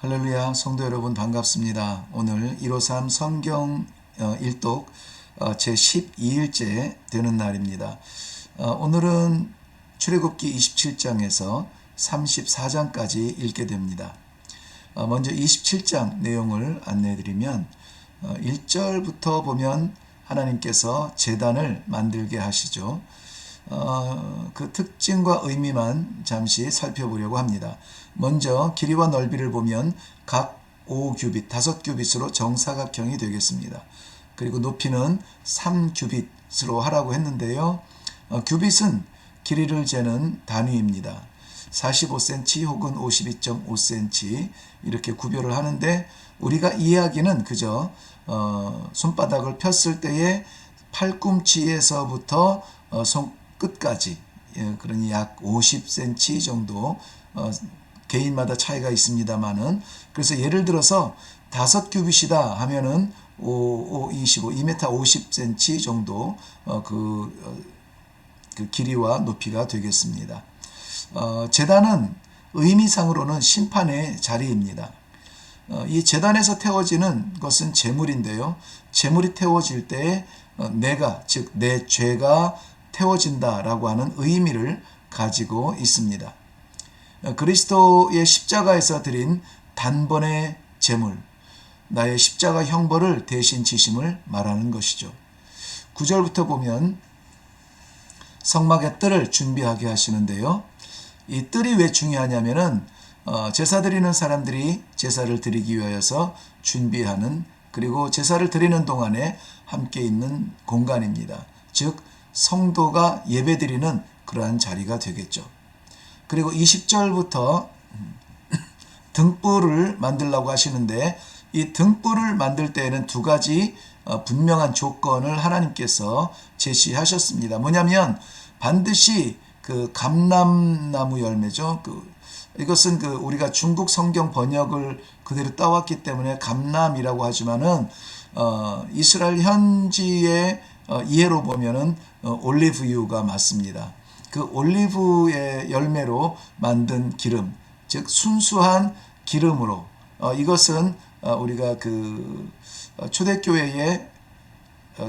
할렐루야, 성도 여러분 반갑습니다. 오늘 153 성경 일독 제 12일째 되는 날입니다. 오늘은 출애굽기 27장에서 34장까지 읽게 됩니다. 먼저 27장 내용을 안내해드리면 1절부터 보면 하나님께서 제단을 만들게 하시죠. 그 특징과 의미만 잠시 살펴보려고 합니다. 먼저 길이와 넓이를 보면 각 5규빗, 5규빗으로 정사각형이 되겠습니다. 그리고 높이는 3규빗으로 하라고 했는데요. 규빗은 길이를 재는 단위입니다. 45cm 혹은 52.5cm 이렇게 구별을 하는데 우리가 이해하기는 그저 손바닥을 폈을 때의 팔꿈치에서부터 손끝까지, 그러니 약 50cm 정도, 개인마다 차이가 있습니다만은, 그래서 예를 들어서 5규빗이다 하면은 25, 2m 50cm 정도 그 길이와 높이가 되겠습니다. 제단은 의미상으로는 심판의 자리입니다. 이 제단에서 태워지는 것은 제물인데요. 제물이 태워질 때 내가, 즉 내 죄가 태워진다라고 하는 의미를 가지고 있습니다. 그리스도의 십자가에서 드린 단번의 제물, 나의 십자가 형벌을 대신 지심을 말하는 것이죠. 9절부터 보면 성막의 뜰을 준비하게 하시는데요. 이 뜰이 왜 중요하냐면은 제사 드리는 사람들이 제사를 드리기 위하여서 준비하는, 그리고 제사를 드리는 동안에 함께 있는 공간입니다. 즉 성도가 예배드리는 그러한 자리가 되겠죠. 그리고 20절부터 등불을 만들라고 하시는데, 이 등불을 만들 때에는 두 가지 분명한 조건을 하나님께서 제시하셨습니다. 뭐냐면 반드시 그 감람나무 열매죠. 이것은 우리가 중국 성경 번역을 그대로 따왔기 때문에 감람이라고 하지만은 이스라엘 현지의 이해로 보면은 올리브유가 맞습니다. 그 올리브의 열매로 만든 기름, 즉 순수한 기름으로, 이것은 우리가 초대교회에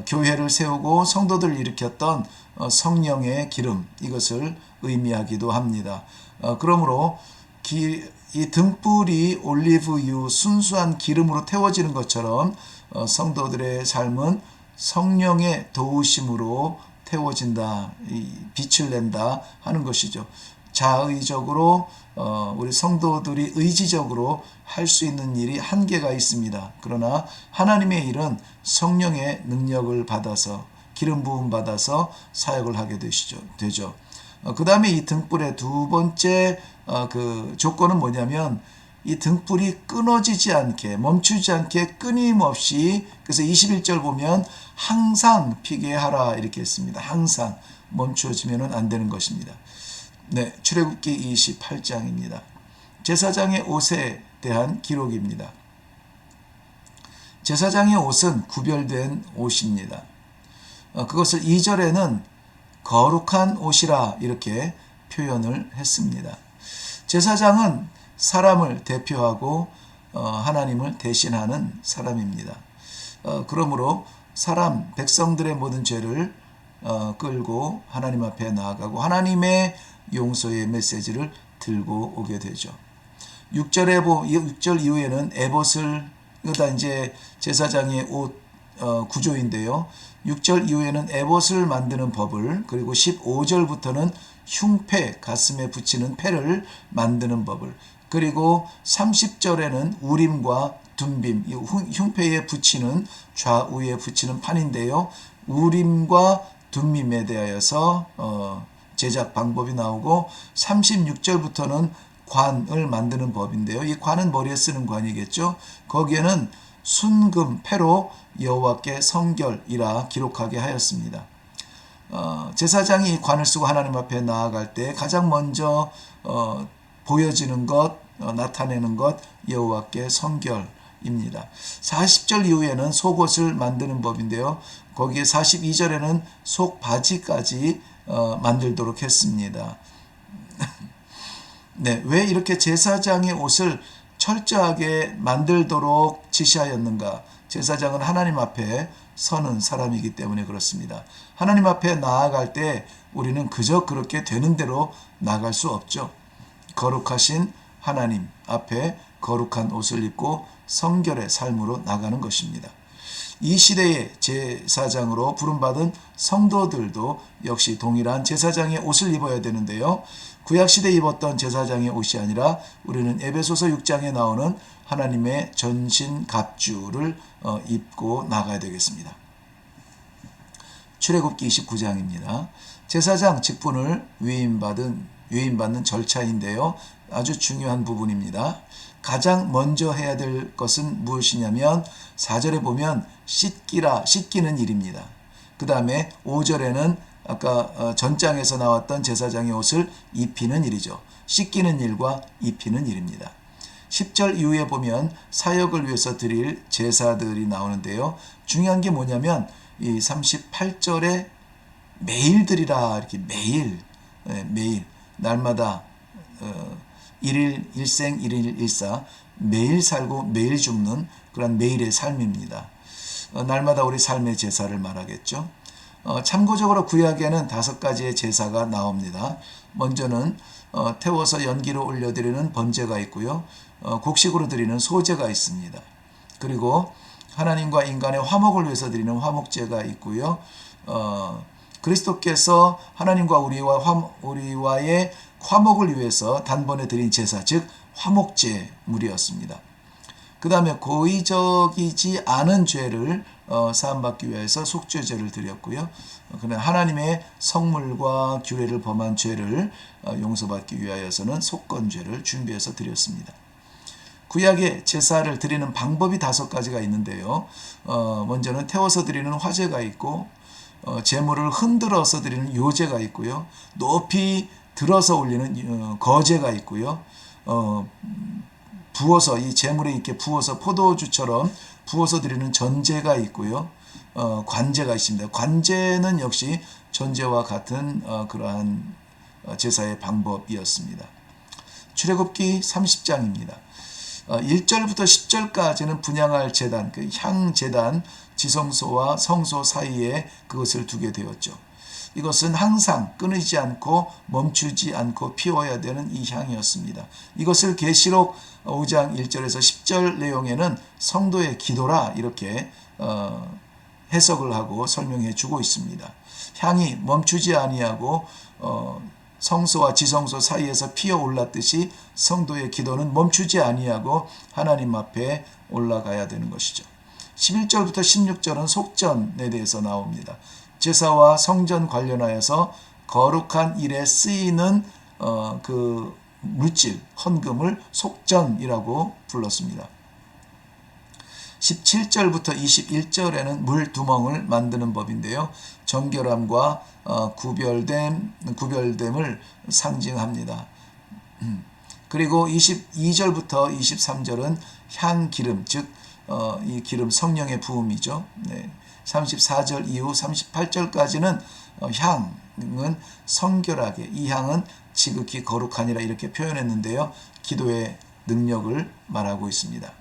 교회를 세우고 성도들을 일으켰던 성령의 기름, 이것을 의미하기도 합니다. 그러므로 이 등불이 올리브유 순수한 기름으로 태워지는 것처럼 성도들의 삶은 성령의 도우심으로 태워진다, 빛을 낸다 하는 것이죠. 자의적으로 우리 성도들이 의지적으로 할 수 있는 일이 한계가 있습니다. 그러나 하나님의 일은 성령의 능력을 받아서, 기름 부음 받아서 사역을 하게 되죠. 그 다음에 이 등불의 두 번째 조건은 뭐냐면 이 등불이 끊어지지 않게, 멈추지 않게 끊임없이, 그래서 21절 보면 항상 피게 하라 이렇게 했습니다. 항상 멈춰지면 안 되는 것입니다. 네, 출애굽기 28장입니다. 제사장의 옷에 대한 기록입니다. 제사장의 옷은 구별된 옷입니다. 그것을 2절에는 거룩한 옷이라 이렇게 표현을 했습니다. 제사장은 사람을 대표하고 하나님을 대신하는 사람입니다. 그러므로 백성들의 모든 죄를 끌고 하나님 앞에 나아가고 하나님의 용서의 메시지를 들고 오게 되죠. 6절 이후에는 에봇을, 이거 다 이제 제사장의 옷 구조인데요. 6절 이후에는 에봇을 만드는 법을, 그리고 15절부터는 흉패, 가슴에 붙이는 패를 만드는 법을, 그리고 30절에는 우림과 둠빔, 이 흉패에 붙이는, 좌우에 붙이는 판인데요. 우림과 둠밈에 대하여서 제작 방법이 나오고, 36절부터는 관을 만드는 법인데요. 이 관은 머리에 쓰는 관이겠죠. 거기에는 순금 패로 여호와께 성결이라 기록하게 하였습니다. 제사장이 이 관을 쓰고 하나님 앞에 나아갈 때 가장 먼저 보여지는 것, 나타내는 것, 여호와께 성결입니다. 40절 이후에는 속옷을 만드는 법인데요. 거기에 42절에는 속바지까지 만들도록 했습니다. 네, 왜 이렇게 제사장의 옷을 철저하게 만들도록 지시하였는가? 제사장은 하나님 앞에 서는 사람이기 때문에 그렇습니다. 하나님 앞에 나아갈 때 우리는 그저 그렇게 되는 대로 나갈 수 없죠. 거룩하신 하나님 앞에 거룩한 옷을 입고 성결의 삶으로 나가는 것입니다. 이 시대의 제사장으로 부름받은 성도들도 역시 동일한 제사장의 옷을 입어야 되는데요. 구약시대에 입었던 제사장의 옷이 아니라 우리는 에베소서 6장에 나오는 하나님의 전신 갑주를 입고 나가야 되겠습니다. 출애굽기 29장입니다. 제사장 직분을 위임받는 절차인데요. 아주 중요한 부분입니다. 가장 먼저 해야 될 것은 무엇이냐면 4절에 보면 씻기는 일입니다. 그 다음에 5절에는 아까 전장에서 나왔던 제사장의 옷을 입히는 일이죠. 씻기는 일과 입히는 일입니다. 10절 이후에 보면 사역을 위해서 드릴 제사들이 나오는데요. 중요한 게 뭐냐면 이 38절에 매일 드리라 이렇게 매일 날마다 일일 일생 일일 일사 매일 살고 매일 죽는 그런 매일의 삶입니다. 날마다 우리 삶의 제사를 말하겠죠. 참고적으로 구약에는 5가지의 제사가 나옵니다. 먼저는 태워서 연기로 올려드리는 번제가 있고요. 곡식으로 드리는 소제가 있습니다. 그리고 하나님과 인간의 화목을 위해서 드리는 화목제가 있고요. 그리스도께서 하나님과 우리와의 화목을 위해서 단번에 드린 제사, 즉 화목제물이었습니다. 그 다음에 고의적이지 않은 죄를 사함받기 위해서 속죄제를 드렸고요. 그러나 하나님의 성물과 규례를 범한 죄를 용서받기 위하여서는 속건죄를 준비해서 드렸습니다. 구약의 제사를 드리는 방법이 5가지가 있는데요. 먼저는 태워서 드리는 화제가 있고 제물을 흔들어서 드리는 요제가 있고요. 높이 들어서 올리는 거제가 있고요. 부어서 이 제물에 이렇게 부어서 포도주처럼 부어서 드리는 전제가 있고요. 관제가 있습니다. 관제는 역시 전제와 같은 그러한 제사의 방법이었습니다. 출애굽기 30장입니다. 1절부터 10절까지는 분향할 제단, 그 향제단, 지성소와 성소 사이에 그것을 두게 되었죠. 이것은 항상 끊이지 않고 멈추지 않고 피워야 되는 이 향이었습니다. 이것을 계시록 5장 1절에서 10절 내용에는 성도의 기도라 이렇게 해석을 하고 설명해 주고 있습니다. 향이 멈추지 아니하고 성소와 지성소 사이에서 피어올랐듯이 성도의 기도는 멈추지 아니하고 하나님 앞에 올라가야 되는 것이죠. 11절부터 16절은 속전에 대해서 나옵니다. 제사와 성전 관련하여서 거룩한 일에 쓰이는 그 물질, 헌금을 속전이라고 불렀습니다. 17절부터 21절에는 물두멍을 만드는 법인데요. 정결함과 구별됨을 상징합니다. 그리고 22절부터 23절은 향기름, 즉 이 기름 성령의 부음이죠. 34절 이후 38절까지는 향은 성결하게, 이 향은 지극히 거룩하니라 이렇게 표현했는데요. 기도의 능력을 말하고 있습니다.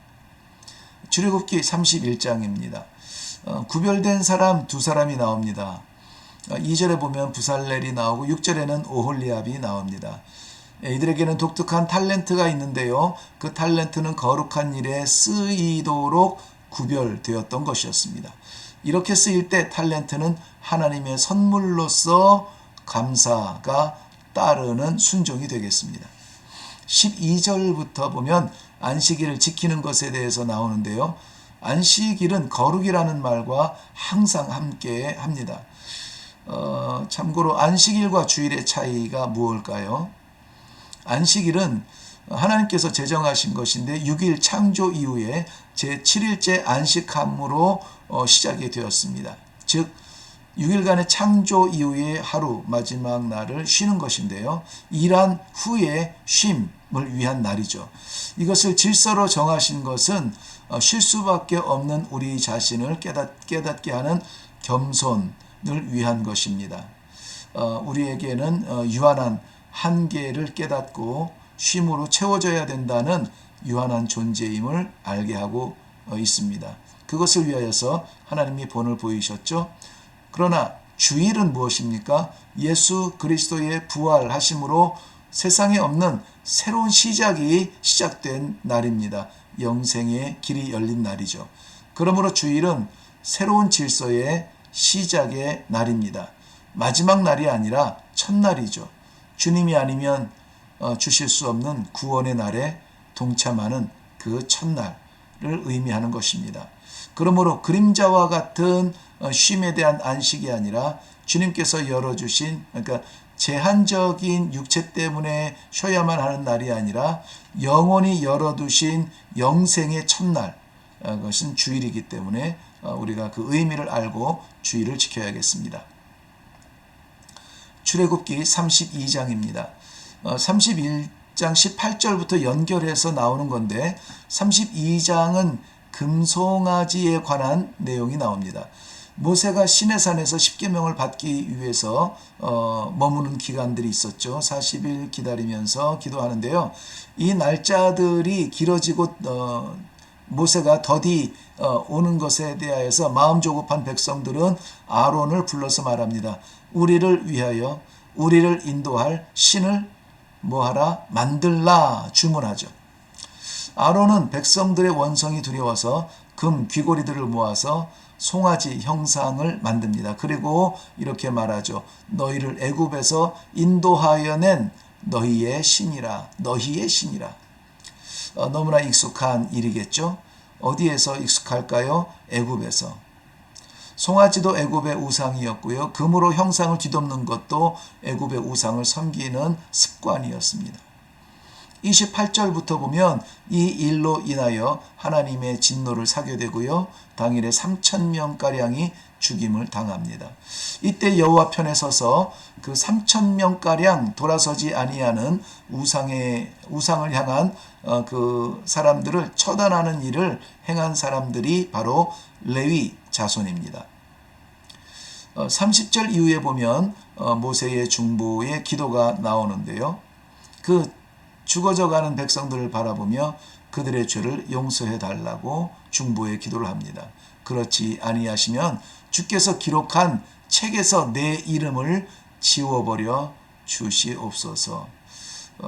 출애굽기 31장입니다. 구별된 사람 2사람이 나옵니다. 2절에 보면 부살렐이 나오고 6절에는 오홀리압이 나옵니다. 이들에게는 독특한 탤런트가 있는데요. 그 탤런트는 거룩한 일에 쓰이도록 구별되었던 것이었습니다. 이렇게 쓰일 때 탤런트는 하나님의 선물로서 감사가 따르는 순종이 되겠습니다. 12절부터 보면 안식일을 지키는 것에 대해서 나오는데요. 안식일은 거룩이라는 말과 항상 함께 합니다. 참고로 안식일과 주일의 차이가 무엇일까요? 안식일은 하나님께서 제정하신 것인데 6일 창조 이후에 제7일째 안식함으로 시작이 되었습니다. 즉 6일간의 창조 이후의 하루 마지막 날을 쉬는 것인데요. 일한 후에 쉼을 위한 날이죠. 이것을 질서로 정하신 것은 쉴 수밖에 없는 우리 자신을 깨닫게 하는 겸손을 위한 것입니다. 우리에게는 유한한 한계를 깨닫고 쉼으로 채워져야 된다는 유한한 존재임을 알게 하고 있습니다. 그것을 위하여서 하나님이 본을 보이셨죠. 그러나 주일은 무엇입니까? 예수 그리스도의 부활하심으로 세상에 없는 새로운 시작이 시작된 날입니다. 영생의 길이 열린 날이죠. 그러므로 주일은 새로운 질서의 시작의 날입니다. 마지막 날이 아니라 첫날이죠. 주님이 아니면 주실 수 없는 구원의 날에 동참하는 그 첫날을 의미하는 것입니다. 그러므로 그림자와 같은 쉼에 대한 안식이 아니라 주님께서 열어주신, 그러니까 제한적인 육체 때문에 쉬어야만 하는 날이 아니라 영원히 열어두신 영생의 첫날, 그것은 주일이기 때문에 우리가 그 의미를 알고 주일을 지켜야겠습니다. 출애굽기 32장입니다. 31장 18절부터 연결해서 나오는 건데 32장은 금송아지에 관한 내용이 나옵니다. 모세가 시내산에서 십계명을 받기 위해서 머무는 기간들이 있었죠. 40일 기다리면서 기도하는데요. 이 날짜들이 길어지고 모세가 더디 오는 것에 대하여서 마음 조급한 백성들은 아론을 불러서 말합니다. 우리를 위하여 우리를 인도할 신을 뭐하라? 만들라 주문하죠. 아론은 백성들의 원성이 두려워서 금 귀고리들을 모아서 송아지 형상을 만듭니다. 그리고 이렇게 말하죠. 너희를 애굽에서 인도하여 낸 너희의 신이라. 너희의 신이라. 너무나 익숙한 일이겠죠. 어디에서 익숙할까요? 애굽에서. 송아지도 애굽의 우상이었고요. 금으로 형상을 뒤덮는 것도 애굽의 우상을 섬기는 습관이었습니다. 28절부터 보면 이 일로 인하여 하나님의 진노를 사게 되고요. 당일에 3,000명가량이 죽임을 당합니다. 이때 여호와 편에 서서 그 3,000명가량 돌아서지 아니하는 우상을 향한 그 사람들을 처단하는 일을 행한 사람들이 바로 레위 자손입니다. 30절 이후에 보면 모세의 중보의 기도가 나오는데요. 그 죽어져가는 백성들을 바라보며 그들의 죄를 용서해 달라고 중보의 기도를 합니다. 그렇지 아니하시면 주께서 기록한 책에서 내 이름을 지워버려 주시옵소서.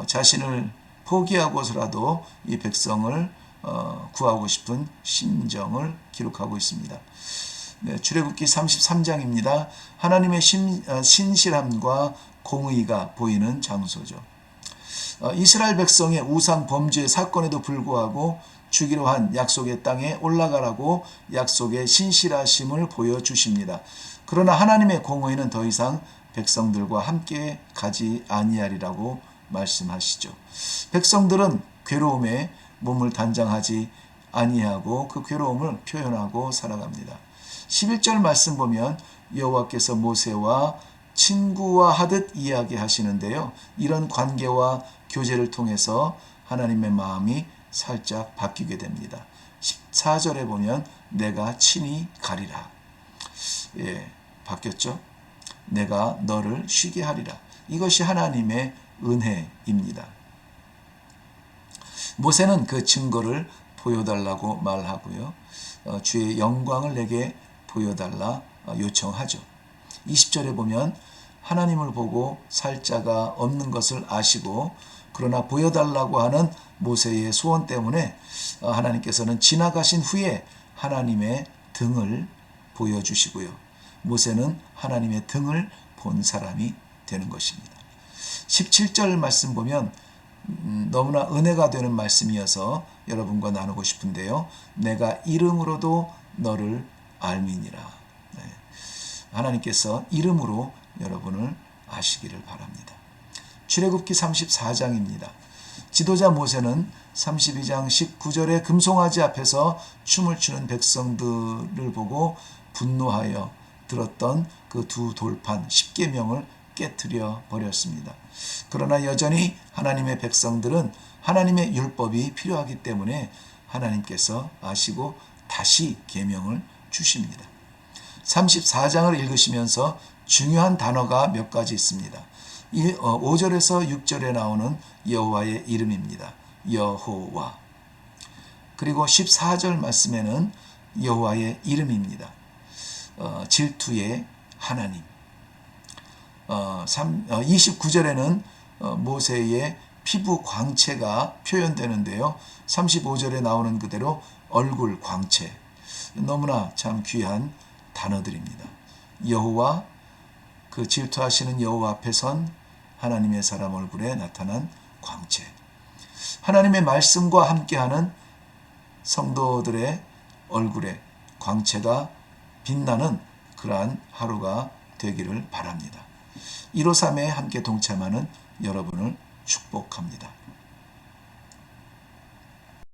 자신을 포기하고서라도 이 백성을 구하고 싶은 심정을 기록하고 있습니다. 네, 출애굽기 33장입니다. 하나님의 신실함과 공의가 보이는 장소죠. 이스라엘 백성의 우상 범죄 사건에도 불구하고 주기로 한 약속의 땅에 올라가라고 약속의 신실하심을 보여주십니다. 그러나 하나님의 공의는 더 이상 백성들과 함께 가지 아니하리라고 말씀하시죠. 백성들은 괴로움에 몸을 단장하지 아니하고 그 괴로움을 표현하고 살아갑니다. 11절 말씀 보면 여호와께서 모세와 친구와 하듯 이야기하시는데요. 이런 관계와 교제를 통해서 하나님의 마음이 살짝 바뀌게 됩니다. 14절에 보면 내가 친히 가리라. 바뀌었죠? 내가 너를 쉬게 하리라. 이것이 하나님의 은혜입니다. 모세는 그 증거를 보여달라고 말하고요. 주의 영광을 내게 보여달라 요청하죠. 20절에 보면 하나님을 보고 살 자가 없는 것을 아시고 그러나 보여달라고 하는 모세의 소원 때문에 하나님께서는 지나가신 후에 하나님의 등을 보여주시고요. 모세는 하나님의 등을 본 사람이 되는 것입니다. 17절 말씀 보면 너무나 은혜가 되는 말씀이어서 여러분과 나누고 싶은데요. 내가 이름으로도 너를 알미니라. 네. 하나님께서 이름으로 여러분을 아시기를 바랍니다. 출애굽기 34장입니다. 지도자 모세는 32장 19절에 금송아지 앞에서 춤을 추는 백성들을 보고 분노하여 들었던 그 두 돌판 10계명을 깨트려 버렸습니다. 그러나 여전히 하나님의 백성들은 하나님의 율법이 필요하기 때문에 하나님께서 아시고 다시 계명을 주십니다. 34장을 읽으시면서 중요한 단어가 몇 가지 있습니다. 5절에서 6절에 나오는 여호와의 이름입니다. 여호와. 그리고 14절 말씀에는 여호와의 이름입니다. 질투의 하나님. 29절에는 모세의 피부 광채가 표현되는데요. 35절에 나오는 그대로 얼굴 광채. 너무나 참 귀한 단어들입니다. 여호와, 그 질투하시는 여호와 앞에 선 하나님의 사람 얼굴에 나타난 광채. 하나님의 말씀과 함께하는 성도들의 얼굴에 광채가 빛나는 그러한 하루가 되기를 바랍니다. 153에 함께 동참하는 여러분을 축복합니다.